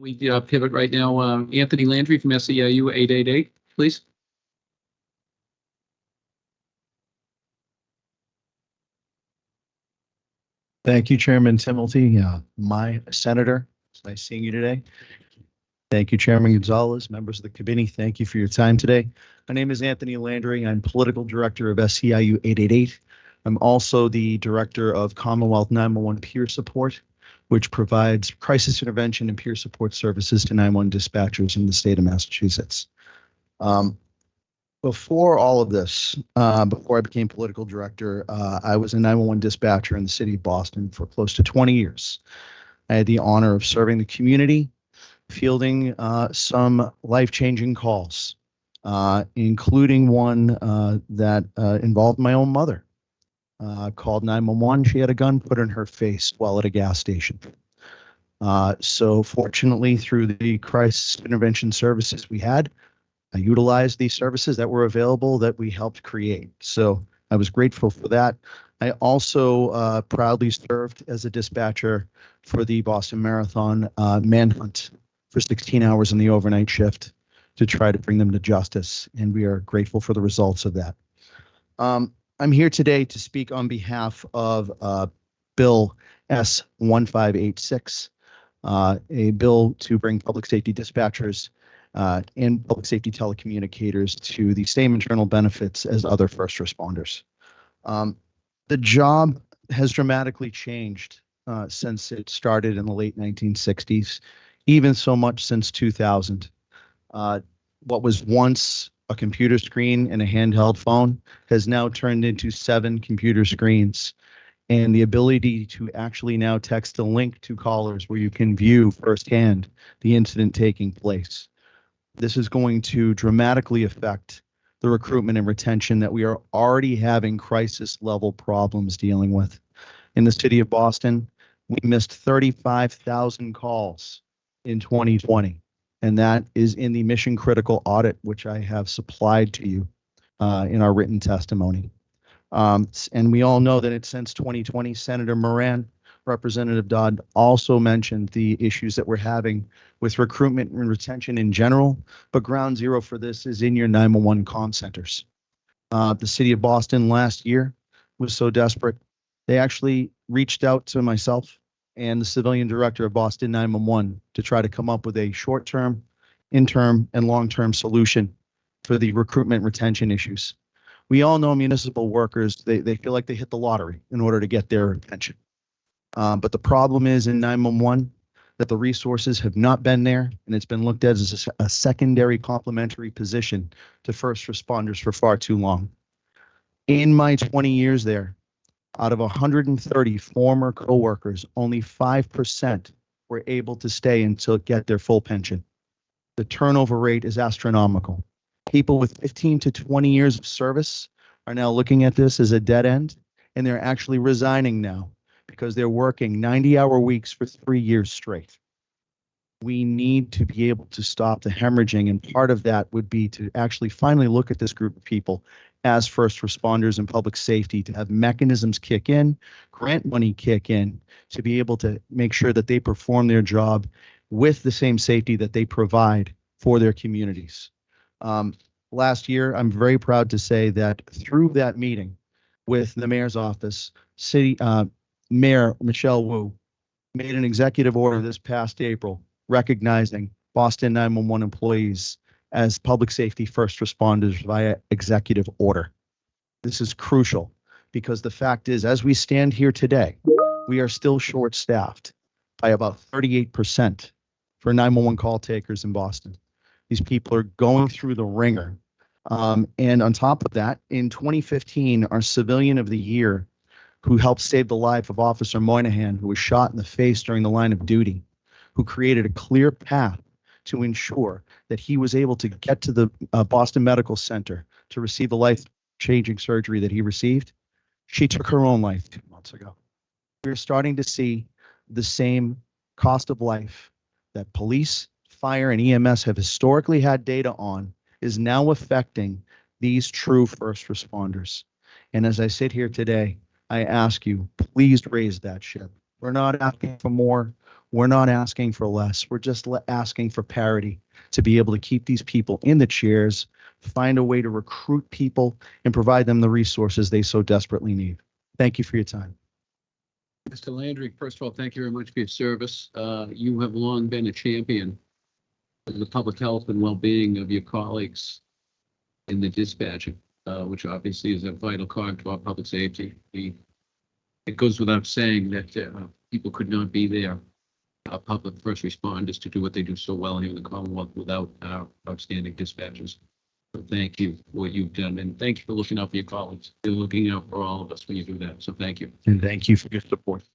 We pivot right now. Anthony Landry from SEIU 888, please. Thank you, Chairman Timothy, my senator. It's nice seeing you today. Thank you, Chairman Gonzalez, members of the committee. Thank you for your time today. My name is Anthony Landry. I'm political director of SEIU 888. I'm also the director of Commonwealth 911 Peer Support, which provides crisis intervention and peer support services to 911 dispatchers in the state of Massachusetts. Before all of this, before I became political director, I was a 911 dispatcher in the city of Boston for close to 20 years. I had the honor of serving the community, fielding some life-changing calls, including one that involved my own mother. Called 911. She had a gun put in her face while at a gas station. So fortunately, through the crisis intervention services we had, I utilized these services that were available that we helped create. So I was grateful for that. I also proudly served as a dispatcher for the Boston Marathon manhunt for 16 hours in the overnight shift to try to bring them to justice. And we are grateful for the results of that. I'm here today to speak on behalf of Bill S.1586, a bill to bring public safety dispatchers and public safety telecommunicators to the same internal benefits as other first responders. The job has dramatically changed since it started in the late 1960s, even so much since 2000. What was once a computer screen and a handheld phone has now turned into 7 computer screens, and the ability to actually now text a link to callers where you can view firsthand the incident taking place. This is going to dramatically affect the recruitment and retention that we are already having crisis level problems dealing with. In the city of Boston, we missed 35,000 calls in 2020. And that is in the mission critical audit, which I have supplied to you in our written testimony. And we all know that since 2020, Senator Moran, Representative Dodd also mentioned the issues that we're having with recruitment and retention in general, but ground zero for this is in your 911 comm centers. The city of Boston last year was so desperate, they actually reached out to myself and the civilian director of Boston 911 to try to come up with a short-term, interim, and long-term solution for the recruitment retention issues. We all know municipal workers, they feel like they hit the lottery in order to get their pension. But the problem is in 911 that the resources have not been there, and it's been looked at as a secondary complementary position to first responders for far too long. In my 20 years there, out of 130 former coworkers, only 5% were able to stay until get their full pension. The turnover rate is astronomical. People with 15 to 20 years of service are now looking at this as a dead end, and they're actually resigning now because they're working 90-hour weeks for 3 years straight. We need to be able to stop the hemorrhaging, and part of that would be to actually finally look at this group of people as first responders and public safety, to have mechanisms kick in, grant money kick in, to be able to make sure that they perform their job with the same safety that they provide for their communities. Last year, I'm very proud to say that through that meeting with the mayor's office, Mayor Michelle Wu made an executive order this past April recognizing Boston 911 employees as public safety first responders via executive order. This is crucial because the fact is, as we stand here today, we are still short-staffed by about 38% for 911 call takers in Boston. These people are going through the ringer. And on top of that, in 2015, our Civilian of the Year, who helped save the life of Officer Moynihan, who was shot in the face during the line of duty, who created a clear path to ensure that he was able to get to the Boston Medical Center to receive the life-changing surgery that he received. She took her own life 2 months ago. We're starting to see the same cost of life that police, fire, and EMS have historically had data on is now affecting these true first responders. And as I sit here today, I ask you, please raise that ship. We're not asking for more. We're not asking for less. We're just asking for parity to be able to keep these people in the chairs, find a way to recruit people, and provide them the resources they so desperately need. Thank you for your time. Mr. Landry, first of all, thank you very much for your service. You have long been a champion of the public health and well-being of your colleagues in the dispatching, which obviously is a vital cog to our public safety. It goes without saying that people could not be there, public first responders, to do what they do so well here in the Commonwealth without our outstanding dispatchers. So thank you for what you've done, and thank you for looking out for your colleagues. You're looking out for all of us when you do that, so thank you. And thank you for your support.